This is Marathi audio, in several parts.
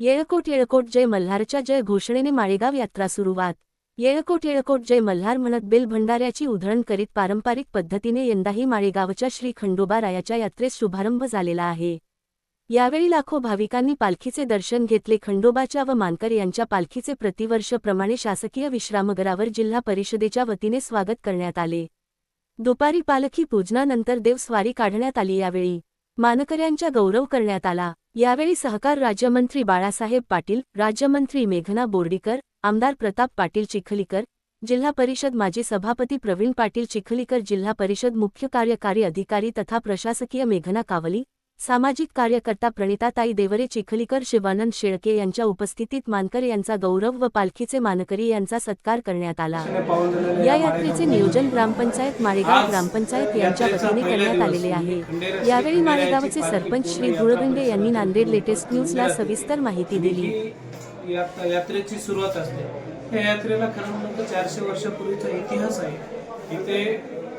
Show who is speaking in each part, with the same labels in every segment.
Speaker 1: येळकोट येळकोट जय मल्हारच्या जय घोषणेने माळेगाव यात्रा सुरुवात। येळकोट येळकोट जय मल्हार म्हणत बेल भंडाऱ्याची उधळण करीत पारंपरिक पद्धतीने यंदाही माळेगावच्या श्री खंडोबा रायाच्या यात्रेस शुभारंभ झालेला आहे। यावेळी लाखो भाविकांनी पालखीचे दर्शन घेतले। खंडोबाच्या व मानकर यांच्या पालखीचे प्रतिवर्षप्रमाणे शासकीय विश्रामगृहावर जिल्हा परिषदेच्या वतीने स्वागत करण्यात आले। दुपारी पालखी पूजनानंतर देवस्वारी काढण्यात आली। यावेळी मानकऱ्यांचा गौरव करण्यात आला। यावेळी सहकार राज्यमंत्री बाळासाहेब पाटील, राज्यमंत्री मेघना बोर्डीकर, आमदार प्रताप पाटील चिखलीकर, जिल्हा परिषद माजी सभापती प्रवीण पाटील चिखलीकर, जिल्हा परिषद मुख्य कार्यकारी अधिकारी तथा प्रशासकीय मेघना कावली, सामाजिक कार्यकर्ता प्रणिताताई देवरे चिखलीकर, शिवानंद शेळके यांच्या उपस्थितीत मानकर यांचा गौरव व पालखीचे मानकरी यांचा सत्कार करण्यात आला। या यात्रेचे नियोजन ग्रामपंचायत माळेगाव ग्रामपंचायत यांच्या वतीने करण्यात आलेले आहे। यावेळी माळेगावचे सरपंच श्री धुळगंडे यांनी नांदेड लेटेस्ट न्यूजला सविस्तर माहिती दिली।
Speaker 2: यात्रेची सुरुवात असते। या यात्रेला खरं म्हणजे 400 वर्षापूर्वीचा इतिहास आहे। इथे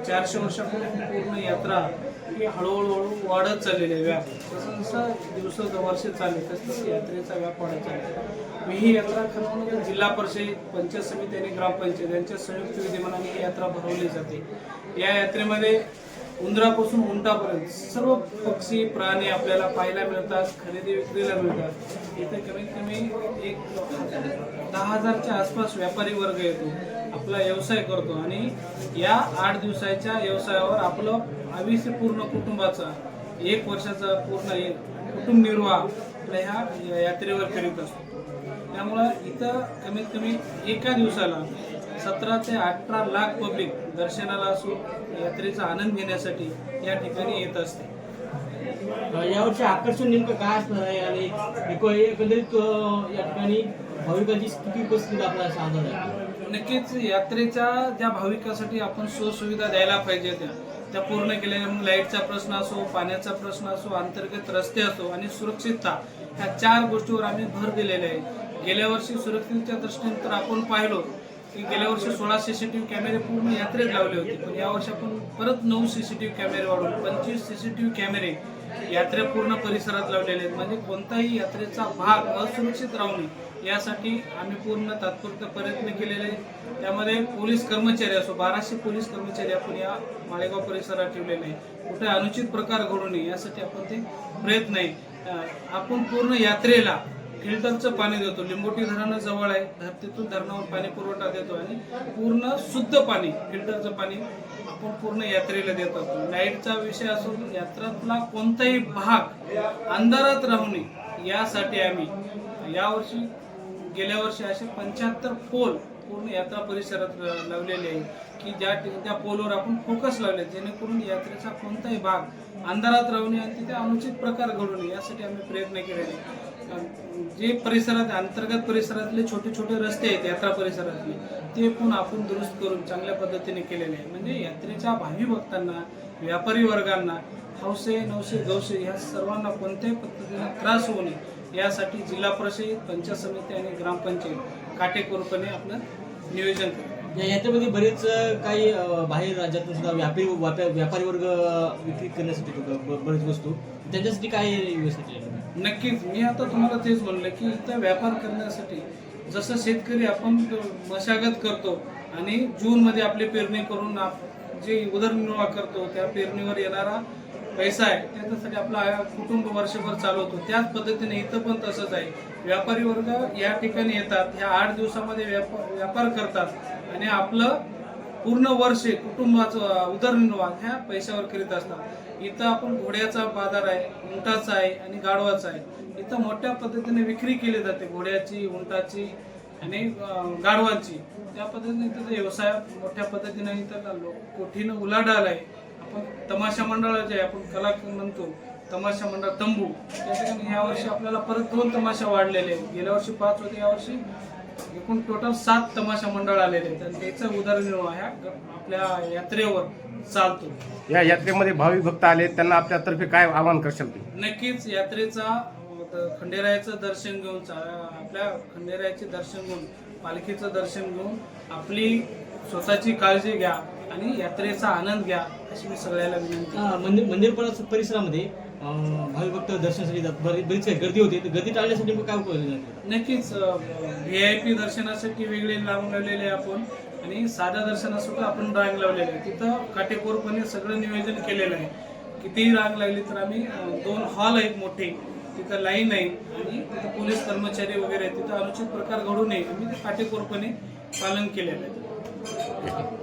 Speaker 2: 400 वर्षापूर्वी पूर्ण यात्रा ही हळूहळू वाढत चाललेली आहे। व्याप जसं वर्ष चालले तसं यात्रेचा व्याप वाढत चालला। ही यात्रा खरं म्हणजे जिल्हा परिषद, पंचायत समिती आणि ग्रामपंचायत यांच्या संयुक्त विद्यमानाने ही यात्रा भरवली जाते। या यात्रेमध्ये उंदरापासून उंटापर्यंत सर्व पक्षी प्राणी आपल्याला पाहायला मिळतात, खरेदी विक्रीला मिळतात। इथे कमीत कमी एक 10,000च्या आसपास व्यापारी वर्ग येतो, आपला व्यवसाय करतो आणि या 8 दिवसाच्या व्यवसायावर आपलं आयुष्य पूर्ण कुटुंबाचा 1 वर्षाचा पूर्ण कुटुंब निर्वाह आपल्या ह्या यात्रेवर करीत असतो। त्यामुळं इथं कमीत कमी एका दिवसाला 17 ते 18 लाख पब्लिक दर्शनाला असून यात्रेचा आनंद घेण्यासाठी या ठिकाणी येत असते।
Speaker 3: यावर्षी आकर्षण नेमकं काय असणार आहे आणि एकंदरीत या ठिकाणी भाविकांची किती उपस्थिती आपल्याला सांगणार आहे?
Speaker 2: नक्कीच यात्रेच्या ज्या भाविकांसाठी आपण सोयीसुविधा द्यायला पाहिजे त्या पूर्ण केल्या। लाईटचा प्रश्न असो, पाण्याचा प्रश्न असो, अंतर्गत रस्ते असो आणि सुरक्षितता, ह्या 4 गोष्टीवर आम्ही भर दिलेले आहे। गेल्या वर्षी सुरक्षिततेच्या दृष्टीने तर आपण पाहिलो की गेल्या वर्षी 16 CCTV कॅमेरे पूर्ण यात्रेत लावले होते, पण यावर्षी आपण परत 9 CCTV कॅमेरे वाढवून 25 CCTV कॅमेरे यात्रे पूर्ण परिसरात लावलेले आहेत। म्हणजे कोणताही यात्रेचा भाग असुरक्षित राहू नये यासाठी आम्ही पूर्ण तात्पुरते प्रयत्न केलेले आहेत। त्यामध्ये पोलीस कर्मचारी असो, 1200 पोलीस कर्मचारी आपण या माळेगाव परिसरात ठेवलेले आहे। कुठे अनुचित प्रकार घडू नये यासाठी आपण ते प्रयत्न आहे। आपण पूर्ण यात्रेला फिल्टरचं पाणी देतो। लिंबोटी धरण जवळ आहे, धरतीतून धरणावर पाणी पुरवठा देतो आणि पूर्ण शुद्ध पाणी, फिल्टरचं पाणी आपण पूर्ण यात्रेला देतो। लाईटचा विषय असो, यात्रातला कोणताही भाग अंधारात राहू नये यासाठी आम्ही यावर्षी गेल्या वर्षी असे 75 पोल पूर्ण यात्रा परिसरात लावलेले आहे की त्या पोलवर आपण फोकस लावले, जेणेकरून यात्रेचा कोणताही भाग अंधारात राहू नये आणि तिथे अनुचित प्रकार घडू नये यासाठी आम्ही प्रयत्न केलेले। जे परिसरात अंतर्गत परिसरातले छोटे छोटे रस्ते आहेत यात्रा परिसरातले, ते पण आपण दुरुस्त करून चांगल्या पद्धतीने केलेले आहे। म्हणजे यात्रेच्या भावी भक्तांना, व्यापारी वर्गांना, हौसे नवसे गौसे या सर्वांना कोणत्याही पद्धतीने त्रास होऊ नये यासाठी जिल्हा परिषद, पंचायत समिती आणि ग्रामपंचायत काटेकोरपणे आपलं नियोजन करतो।
Speaker 3: या यात्रेमध्ये बरेच काही बाहेर राज्यातून सुद्धा व्यापारी वर्ग विक्री करण्यासाठी बरेच वस्तू, त्यांच्यासाठी काय व्यवस्था केली?
Speaker 2: नक्कीच, मी आता तुम्हाला तेच म्हणलं की इथं व्यापार करण्यासाठी जसं शेतकरी आपण मशागत करतो आणि जूनमध्ये आपली पेरणी करून जे उदरनिर्वाह करतो, त्या पेरणीवर येणारा पैसा आहे त्याच्यासाठी आपला कुटुंब वर्षभर चालवतो, त्याच पद्धतीने इथं पण तसंच आहे। व्यापारी वर्ग या ठिकाणी येतात, ह्या 8 दिवसामध्ये व्यापार करतात आणि आपलं पूर्ण वर्ष कुटुंबाचा उदरनिर्वाह ह्या पैशावर करीत असतात। इथं आपण घोड्याचा बाजार आहे, उंटाचा आहे आणि गाढवाचा आहे। इथं मोठ्या पद्धतीने विक्री केली जाते, घोड्याची, उंटाची आणि गाढवांची। त्या पद्धतीने इथं व्यवसाय मोठ्या पद्धतीने इथं कोठीनं उलाढाल आहे। आपण तमाशा मंडळाचे आपण कला म्हणतो, तमाशा मंडळ तंबू, त्या ठिकाणी यावर्षी आपल्याला परत 2 तमाशा वाढलेले आहेत। गेल्या वर्षी 5 होते, यावर्षी एकूण टोटल 7 तमाशा मंडळ आलेले आहेत आणि त्याचा उदरनिर्वाह आपल्या यात्रेवर चालतो।
Speaker 4: या यात्रेमध्ये भाविक भक्त आले, त्यांना आपल्यातर्फे काय आवाहन करशाल?
Speaker 2: नक्कीच यात्रेचा खंडेरायाचं दर्शन घेऊन, आपल्या खंडेरायाचे दर्शन घेऊन, पालखीचं दर्शन घेऊन आपली स्वतःची काळजी घ्या आणि यात्रेचा आनंद घ्या अशी मी सगळ्याला विनंती।
Speaker 3: मंदिर परिसरामध्ये भाविक भक्त दर्शनासाठी जात बरीच काही गर्दी होते, तर गर्दी टाळण्यासाठी मग काय उपाय योजना केली?
Speaker 2: नक्कीच VIP दर्शनासाठी वेगळे लावून लावलेले आहे आपण आणि साध्या दर्शनासाठी आपण रांग लावलेली आहे. तिथं काटेकोरपणे सगळं नियोजन केलेलं आहे. कितीही रांग लागली तर आम्ही 2 हॉल आहेत मोठे, तिथं लाईन आहे आणि तिथं पोलीस कर्मचारी वगैरे आहेत. तिथं अनुचित प्रकार घडू नये आम्ही ते काटेकोरपणे पालन केलेलं आहे.